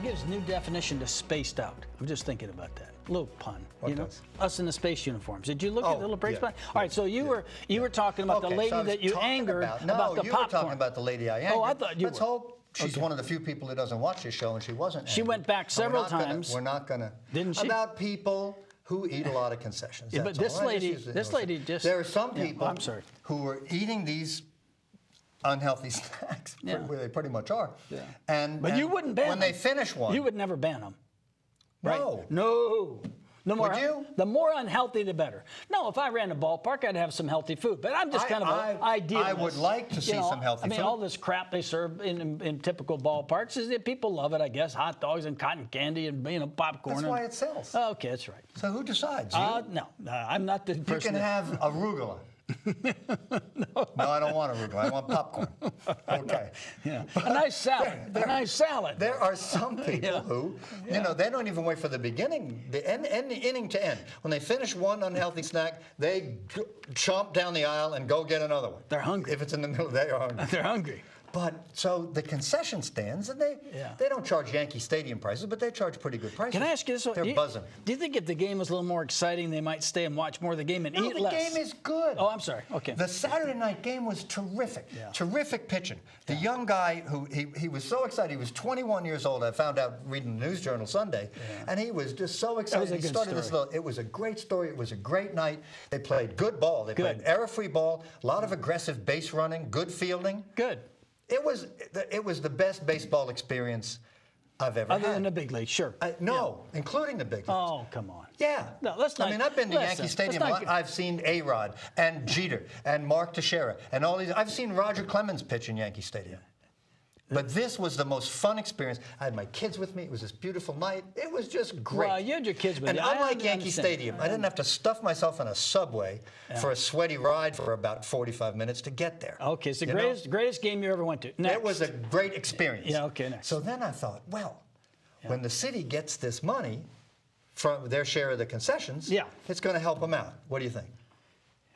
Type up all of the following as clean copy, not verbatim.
gives new definition to spaced out? I'm just thinking about that. A little pun. What you know, does? us in the space uniforms. Did you look at the little break spot? Yeah. All right, so you were talking about the lady that you angered about the popcorn. No, you were talking about the lady I angered. Oh, I thought you Let's were. hope she's one of the few people who doesn't watch this show, and she wasn't. She went back several times. We're not gonna. Didn't she? About people who eat a lot of concessions. Yeah, but this lady just. There are some people I'm sorry. who are eating these unhealthy snacks, where they pretty much are. Yeah. But you wouldn't ban when them. they finish one. You would never ban them. Right? No. No. The more, Would you? The more unhealthy, the better. No, if I ran a ballpark, I'd have some healthy food. But I'm just kind of an idealist. I would like to see some healthy food. I mean, all this crap they serve in typical ballparks is that people love it, I guess. Hot dogs and cotton candy and popcorn. That's why it sells. Okay, that's right. So who decides? You? No, I'm not the person. You can have arugula. No, I don't want arugula. I want popcorn. Okay. Yeah. A nice salad. A nice salad. There are some people who, you know, they don't even wait for the beginning, the inning to end. When they finish one unhealthy snack, they chomp down the aisle and go get another one. They're hungry. If it's in the middle, they are hungry. They're hungry. But so the concession stands, and they don't charge Yankee Stadium prices, but they charge pretty good prices. Can I ask you this? They're buzzing. Do you think if the game was a little more exciting, they might stay and watch more of the game and eat less? The game is good. Oh, I'm sorry. Okay. The Saturday night game was terrific. Yeah. Terrific pitching. The young guy who he was so excited. He was 21 years old. I found out reading the News Journal Sunday, and he was just so excited. He started this little. It was a great story. It was a great night. They played good ball. They played error-free ball. A lot of aggressive base running. Good fielding. Good. It was the best baseball experience I've ever had. Other than the big league, sure. Including the big leagues. Oh, come on. Yeah. No, let's not. I mean, I've been to Yankee Stadium a lot. I've seen A-Rod and Jeter and Mark Teixeira and all these. I've seen Roger Clemens pitch in Yankee Stadium. But this was the most fun experience. I had my kids with me. It was this beautiful night. It was just great. Well, you had your kids with you. And unlike Yankee Stadium, I didn't have to stuff myself in a subway for a sweaty ride for about 45 minutes to get there. Okay, it's the greatest game you ever went to. Next. It was a great experience. Yeah, okay, next. So then I thought, well, when the city gets this money from their share of the concessions, it's going to help them out. What do you think?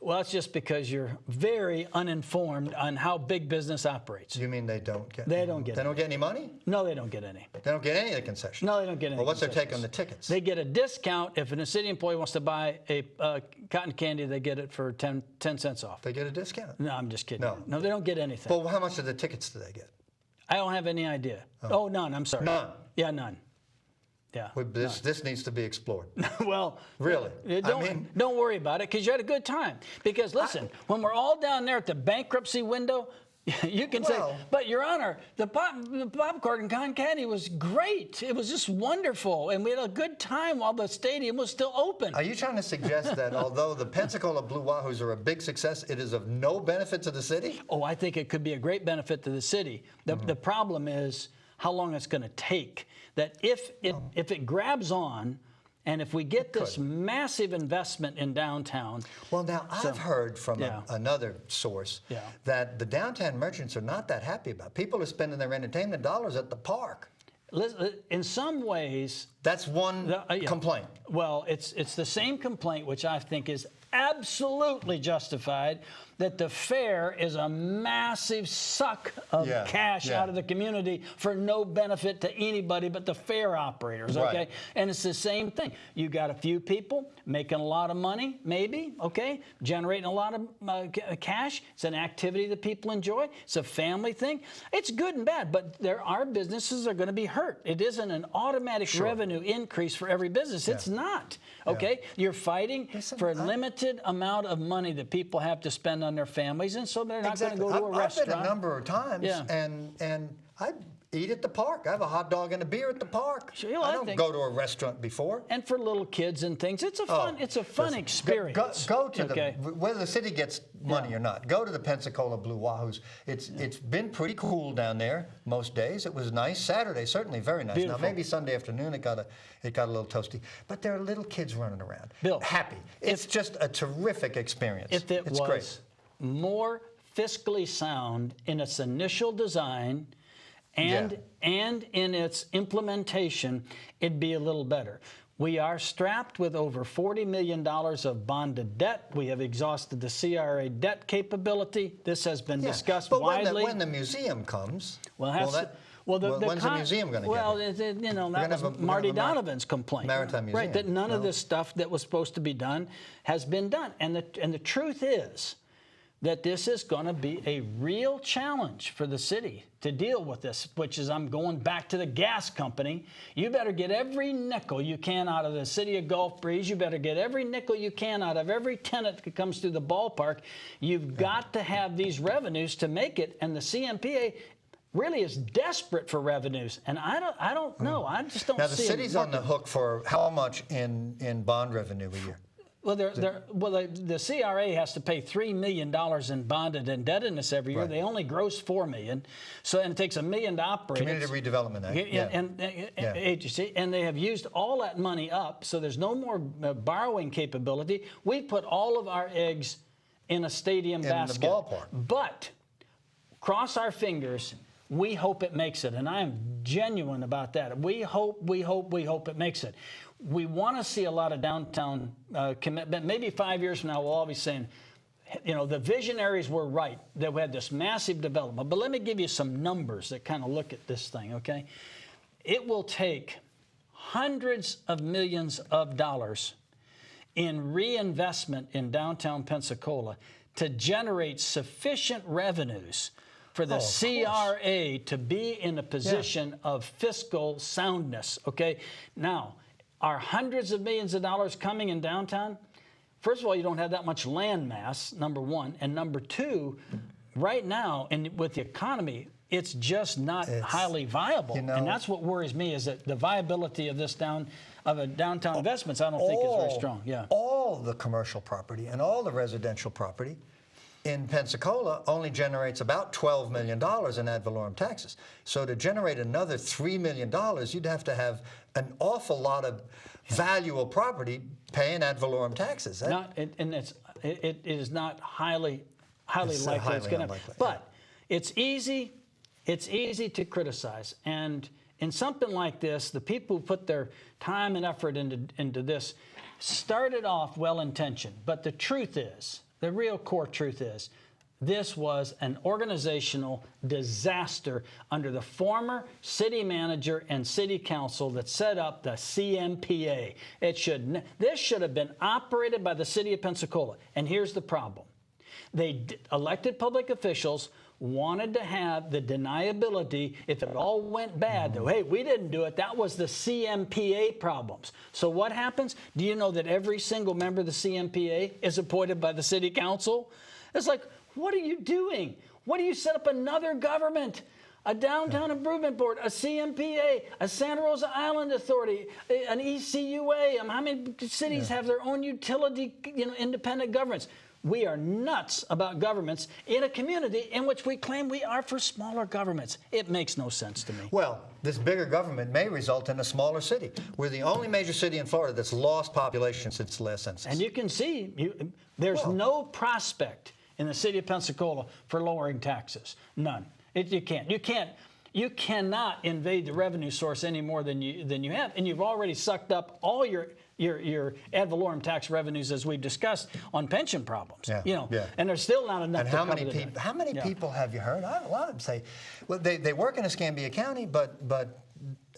Well, it's just because you're very uninformed on how big business operates. You mean they don't get? They don't get. They don't get any money? No, they don't get any. They don't get any of the concessions. No, they don't get any. Well, what's their take on the tickets? They get a discount if a city employee wants to buy a cotton candy. They get it for 10 cents off. They get a discount? No, I'm just kidding. No, no, they don't get anything. Well, how much of the tickets do they get? I don't have any idea. Oh, none. I'm sorry. None. Yeah, none. Yeah. This needs to be explored. Well, really, don't worry about it because you had a good time. Because listen, when we're all down there at the bankruptcy window, you can say, but Your Honor, the popcorn and cotton candy was great. It was just wonderful, and we had a good time while the stadium was still open. Are you trying to suggest that although the Pensacola Blue Wahoos are a big success, it is of no benefit to the city? Oh, I think it could be a great benefit to the city. The problem is how long it's going to take. That if it grabs on, and if we get this massive investment in downtown. Well, now I've heard from another source that the downtown merchants are not that happy about it. People are spending their entertainment dollars at the park. In some ways, that's one complaint. Well, it's the same complaint, which I think is absolutely justified, that the fair is a massive suck of cash out of the community for no benefit to anybody but the fair operators, okay? Right. And it's the same thing. You got a few people making a lot of money, maybe, okay? Generating a lot of cash. It's an activity that people enjoy. It's a family thing. It's good and bad, but there are businesses that are going to be hurt. It isn't an automatic revenue increase for every business. It's not, okay? You're fighting for a limited amount of money that people have to spend on their families, and so they're not going to go to a restaurant. I've been a number of times, and I eat at the park. I have a hot dog and a beer at the park. Sure, I don't go to a restaurant before. And for little kids and things, it's a fun experience. Go to whether the city gets money or not. Go to the Pensacola Blue Wahoos. It's been pretty cool down there most days. It was nice. Saturday certainly very nice. Beautiful. Now maybe Sunday afternoon it got a little toasty. But there are little kids running around, Bill, happy. It's just a terrific experience. If it was great. More fiscally sound in its initial design and in its implementation, it'd be a little better. We are strapped with over $40 million of bonded debt. We have exhausted the CRA debt capability. This has been discussed widely. But when the museum comes, Well, when's the museum going to get it? You know, that was Marty Donovan's complaint. Maritime Museum. Right, that none of this stuff that was supposed to be done has been done. And the truth is that this is going to be a real challenge for the city to deal with this, which is, I'm going back to the gas company. You better get every nickel you can out of the city of Gulf Breeze. You better get every nickel you can out of every tenant that comes through the ballpark. You've got to have these revenues to make it, and the CMPA really is desperate for revenues, and I don't know. I just don't see. Now the city's on the hook for how much in bond revenue a year? Well, the CRA has to pay $3 million in bonded indebtedness every year. Right. They only gross $4 million, and it takes $1 million to operate. Community Redevelopment Act. Agency, and they have used all that money up, so there's no more borrowing capability. We put all of our eggs in a stadium basket. In the ballpark. But cross our fingers. We hope it makes it, and I am genuine about that. We hope it makes it. We want to see a lot of downtown commitment. Maybe 5 years from now, we'll all be saying, you know, the visionaries were right, that we had this massive development. But let me give you some numbers that kind of look at this thing, okay? It will take hundreds of millions of dollars in reinvestment in downtown Pensacola to generate sufficient revenues for the CRA to be in a position of fiscal soundness, okay? Now, are hundreds of millions of dollars coming in downtown? First of all, you don't have that much land mass, number one. And number two, right now, and with the economy, it's just not highly viable. You know, and that's what worries me, is that the viability of this downtown investments, I don't think is very strong. Yeah. All the commercial property and all the residential property in Pensacola only generates about $12 million in ad valorem taxes. So to generate another $3 million, you'd have to have an awful lot of valuable property paying ad valorem taxes. It is not highly likely it's going to. But it's easy to criticize. And in something like this, the people who put their time and effort into this started off well-intentioned. But the truth is, the real core truth is, this was an organizational disaster under the former city manager and city council that set up the CMPA. This should have been operated by the city of Pensacola. And here's the problem. Elected public officials wanted to have the deniability if it all went bad. Hey, we didn't do it. That was the CMPA problems. So what happens? Do you know that every single member of the CMPA is appointed by the city council? It's like, what are you doing? What do you set up another government? A downtown improvement board, a CMPA, a Santa Rosa Island Authority, an ECUA. How many cities have their own utility, independent governments? We are nuts about governments in a community in which we claim we are for smaller governments. It makes no sense to me. Well, this bigger government may result in a smaller city. We're the only major city in Florida that's lost population since the last census. And you can see, there's no prospect in the city of Pensacola for lowering taxes. None. You can't. You cannot invade the revenue source any more than you have, and you've already sucked up all your ad valorem tax revenues, as we've discussed, on pension problems. And there's still not enough. And how many people have you heard? A lot of them say, well, they work in Escambia County, but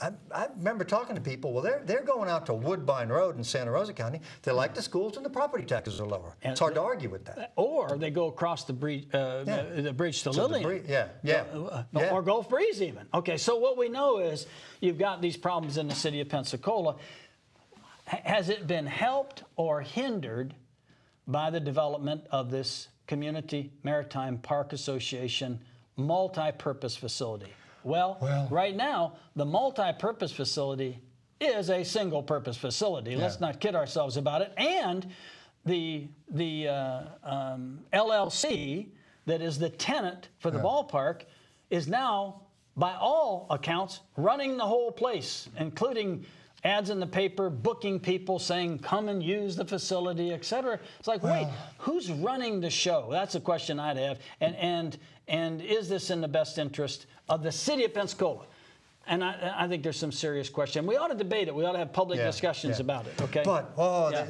I remember talking to people. Well, they're going out to Woodbine Road in Santa Rosa County. They like the schools, and the property taxes are lower. And it's hard to argue with that. Or they go across the bridge to Lillian. Or Gulf Breeze even. Okay, so what we know is you've got these problems in the city of Pensacola. Has it been helped or hindered by the development of this Community Maritime Park Association multi-purpose facility? Well, right now, the multi-purpose facility is a single-purpose facility. Let's not kid ourselves about it. And the LLC that is the tenant for the ballpark is now, by all accounts, running the whole place, including ads in the paper, booking people, saying, come and use the facility, et cetera. It's like, wait, who's running the show? That's a question I'd have. And is this in the best interest of the city of Pensacola? And I think there's some serious question. We ought to debate it. We ought to have public discussions about it, okay? But,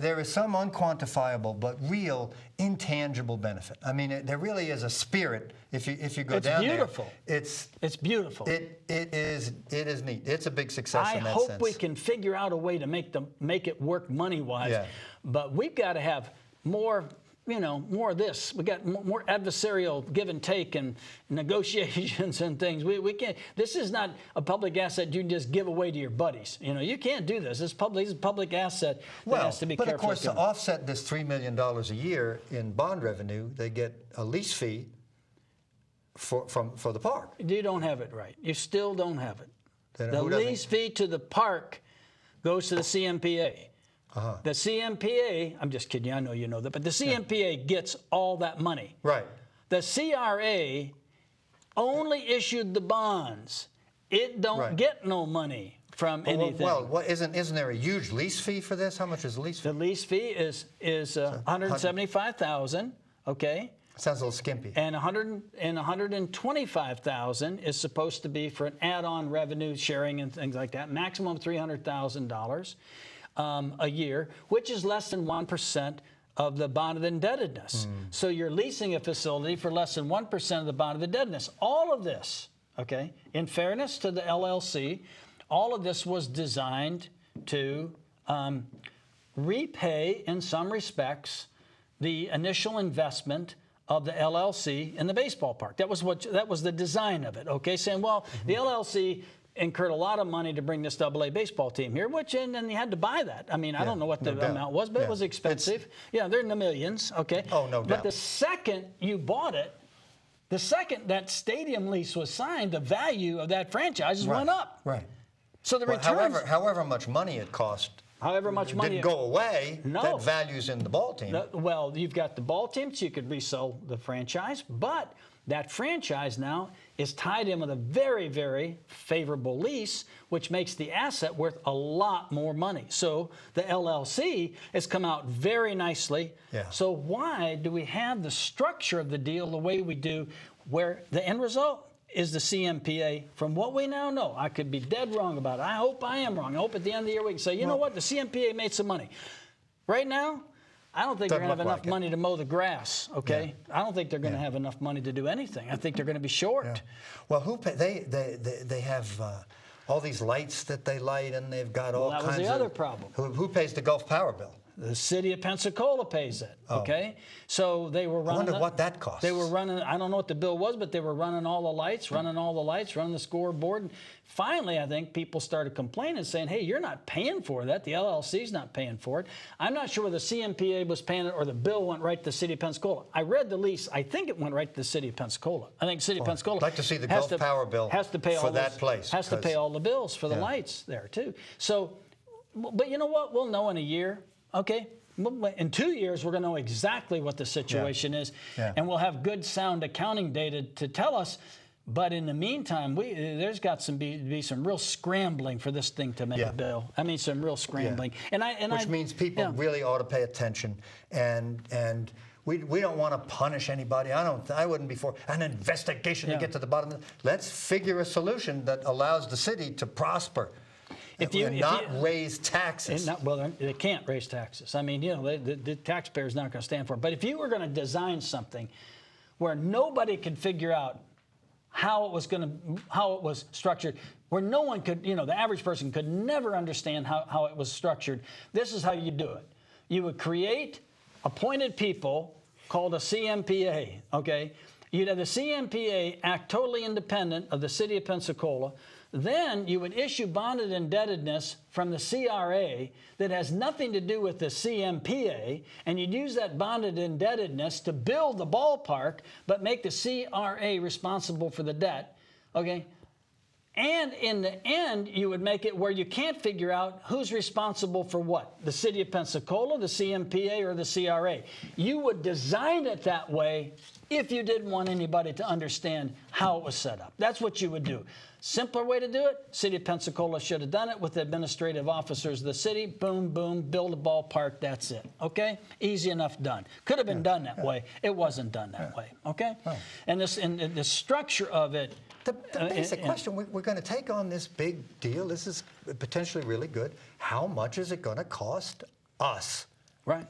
there is some unquantifiable but real intangible benefit. I mean, there really is a spirit if you go down there. It's beautiful. It is neat. It's a big success in that sense. I hope we can figure out a way to make it work money-wise. But we've got to have more more of this. We got more adversarial give and take and negotiations and things. We can't. This is not a public asset you can just give away to your buddies. You can't do this. This is a public asset that has to be careful. But of course, to offset this $3 million a year in bond revenue, they get a lease fee for the park. You don't have it right. You still don't have it. The lease fee to the park goes to the CMPA. The CMPA, I'm just kidding, I know you know that, but the CMPA gets all that money. Right. The CRA only issued the bonds. It don't get no money from anything. Well, isn't there a huge lease fee for this? How much is the lease fee? The lease fee is $175,000, okay? Sounds a little skimpy. And $125,000 is supposed to be for an add-on revenue sharing and things like that, maximum $300,000. A year, which is less than 1% of the bonded indebtedness. So you're leasing a facility for less than 1% of the bonded indebtedness. All of this, okay, in fairness to the LLC, all of this was designed to repay, in some respects, the initial investment of the LLC in the baseball park. That was the design of it, okay, saying, well, the LLC incurred a lot of money to bring this AA baseball team here, and then you had to buy that. I mean, I don't know what the amount was, but it was expensive. They're in the millions, okay? Oh, no doubt. But the second you bought it, the second that stadium lease was signed, the value of that franchise went up. Right. So the returns... However much money it cost, however much money didn't go away, that value's in the ball team. Well, you've got the ball team, so you could resell the franchise, but that franchise now is tied in with a very, very favorable lease, which makes the asset worth a lot more money. So the LLC has come out very nicely. So why do we have the structure of the deal the way we do, where the end result is the CMPA, from what we now know? I could be dead wrong about it. I hope I am wrong. I hope at the end of the year we can say, you know what, the CMPA made some money. Right now, I don't think they're going to have enough money to mow the grass, okay? I don't think they're going to have enough money to do anything. I think they're going to be short. Well, they have all these lights that they light, and they've got all kinds of... That was the other problem. Who pays the Gulf Power bill? The city of Pensacola pays it, okay? So they were running... I wonder what that costs. They were running, I don't know what the bill was, but they were running all the lights, running the scoreboard. And finally, I think people started complaining, saying, hey, you're not paying for that. The LLC's not paying for it. I'm not sure whether the CMPA was paying it or the bill went right to the city of Pensacola. I read the lease. I think it went right to the city of Pensacola. I think the city of Pensacola... I'd like to see the Gulf Power bill for that place. Has to pay all the bills for the lights there, too. So, but you know what? We'll know in a year. Okay, in 2 years, we're going to know exactly what the situation is, and we'll have good, sound accounting data to tell us. But in the meantime, there's got to be some real scrambling for this thing to make a bill. I mean, some real scrambling. Which means people really ought to pay attention, and we don't want to punish anybody. I wouldn't be for an investigation to get to the bottom of it. Let's figure a solution that allows the city to prosper. Raise taxes. Well, they can't raise taxes. I mean, the taxpayer's not going to stand for it. But if you were going to design something where nobody could figure out how it was structured, where no one could, the average person could never understand how it was structured, this is how you do it. You would create appointed people called a CMPA, okay? You'd have the CMPA act totally independent of the city of Pensacola. Then you would issue bonded indebtedness from the CRA that has nothing to do with the CMPA, and you'd use that bonded indebtedness to build the ballpark, but make the CRA responsible for the debt, okay? And in the end, you would make it where you can't figure out who's responsible for what, the city of Pensacola, the CMPA, or the CRA. You would design it that way if you didn't want anybody to understand how it was set up. That's what you would do. Simpler way to do it, city of Pensacola should have done it with the administrative officers of the city. Boom, boom, build a ballpark, that's it, okay? Easy enough done. Could have been done that way. It wasn't done that way, okay? And the structure of it The basic question, we're going to take on this big deal. This is potentially really good. How much is it going to cost us? Right.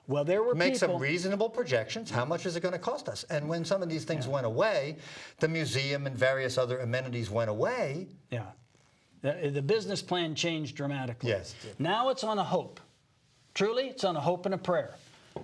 Well, there were Make some reasonable projections. How much is it going to cost us? And when some of these things went away, the museum and various other amenities went away. Yeah. The business plan changed dramatically. Yes. Now it's on a hope. Truly, it's on a hope and a prayer.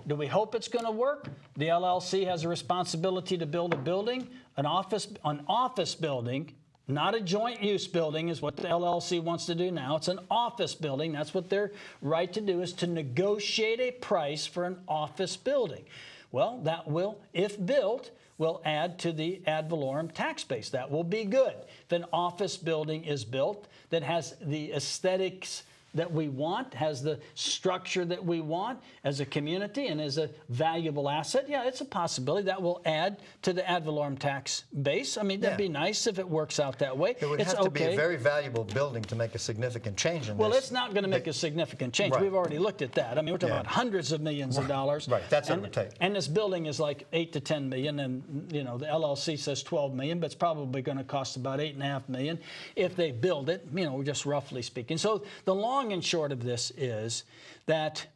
Do we hope it's going to work? The LLC has a responsibility to build a building, an office building, not a joint use building is what the LLC wants to do now. It's an office building. That's what their right to do, is to negotiate a price for an office building. Well, that will, if built, will add to the ad valorem tax base. That will be good. If an office building is built that has the aesthetics that we want, has the structure that we want as a community and as a valuable asset, yeah, it's a possibility that will add to the ad valorem tax base. I mean, that'd be nice if it works out that way. It would have to be a very valuable building to make a significant change in this. Well, it's not going to make a significant change. We've already looked at that. I mean, we're talking about hundreds of millions of dollars. Right, that's what it would take. And this building is like 8 to 10 million, and you know the LLC says 12 million, but it's probably going to cost about 8.5 million if they build it. You know, just roughly speaking. So the long and short of this is that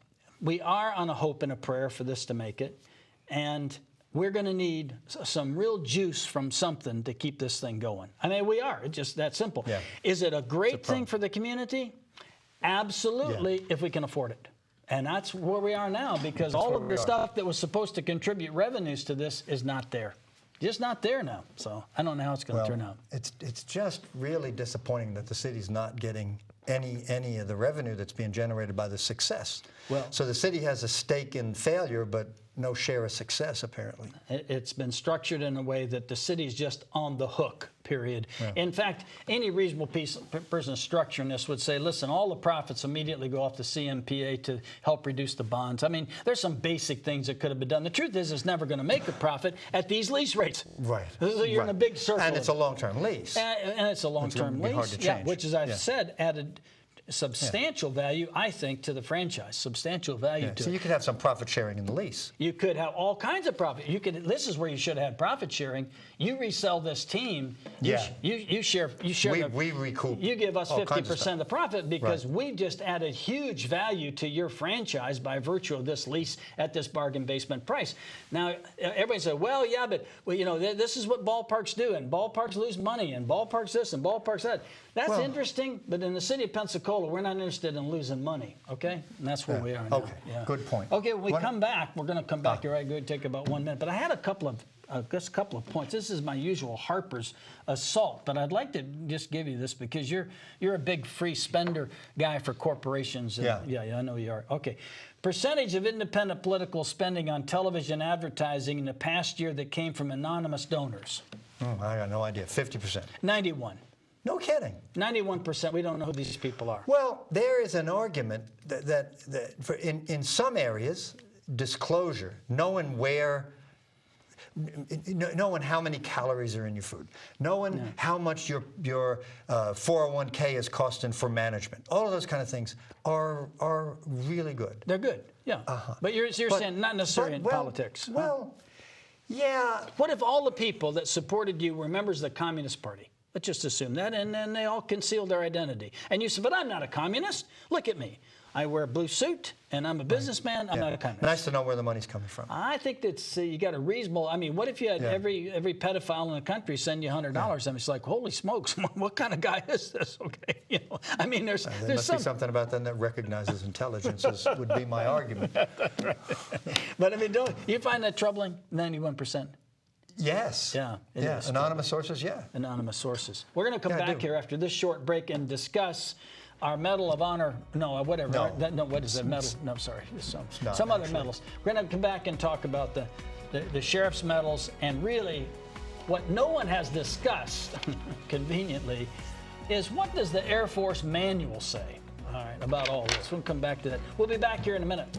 we are on a hope and a prayer for this to make it, and we're going to need some real juice from something to keep this thing going. I mean, we are. It's just that simple. Yeah. Is it a great thing for the community? Absolutely, if we can afford it. And that's where we are now, because all of the stuff that was supposed to contribute revenues to this is not there. Just not there now. So I don't know how it's going to turn out. It's just really disappointing that the city's not getting any of the revenue that's being generated by the success. Well, so the city has a stake in failure, but no share of success, apparently. It's been structured in a way that the city's just on the hook, period. Yeah. In fact, any reasonable person structuring this would say, listen, all the profits immediately go off the CMPA to help reduce the bonds. I mean, there's some basic things that could have been done. The truth is, it's never going to make a profit at these lease rates. Right. So you're in a big circle. And it's a long-term lease. And it's a long-term lease. Hard to change. Which, as I've said, added substantial value, I think, to the franchise. Substantial value to it. So you could have some profit sharing in the lease. You could have all kinds of profit. You could. This is where you should have had profit sharing. You resell this team. You share. We recoup. You give us 50% of the profit because we just added huge value to your franchise by virtue of this lease at this bargain basement price. Now everybody said, well, yeah, but you know, this is what ballparks do, and ballparks lose money, and ballparks this, and ballparks that. That's interesting, but in the city of Pensacola, we're not interested in losing money, okay? And that's where we are now. Okay, good point. Okay, when we come back, we're going to come back. You're right, going to take about 1 minute. But I had a couple of points. This is my usual Harper's assault, but I'd like to just give you this because you're a big free spender guy for corporations. Yeah, I know you are. Okay. Percentage of independent political spending on television advertising in the past year that came from anonymous donors. I got no idea. 50%. 91. No kidding. 91%. We don't know who these people are. Well, there is an argument that in some areas, disclosure, knowing how many calories are in your food, knowing how much your 401k is costing for management. All of those kind of things are really good. They're good. Yeah. But you're saying not necessarily in politics. Well, yeah. What if all the people that supported you were members of the Communist Party? Let's just assume that, and then they all concealed their identity. And you said, but I'm not a communist. Look at me. I wear a blue suit, and I'm a businessman. I'm not a communist. Nice to know where the money's coming from. I think that's you got a reasonable. I mean, what if you had every pedophile in the country send you $100? I mean, it's like, holy smokes, what kind of guy is this? Okay, you know, I mean, there must be something about them that recognizes intelligence. Would be my argument. Right. But I mean, don't you find that troubling? 91%. Yes. Yeah. It is. Anonymous sources. Yeah. Anonymous sources. We're going to come back here after this short break and discuss our Medal of Honor. No, whatever. No, what is it? Medal? No, sorry. Some other medals. We're going to come back and talk about the sheriff's medals, and really, what no one has discussed, conveniently, is what does the Air Force manual say? All right, about all this. We'll come back to that. We'll be back here in a minute.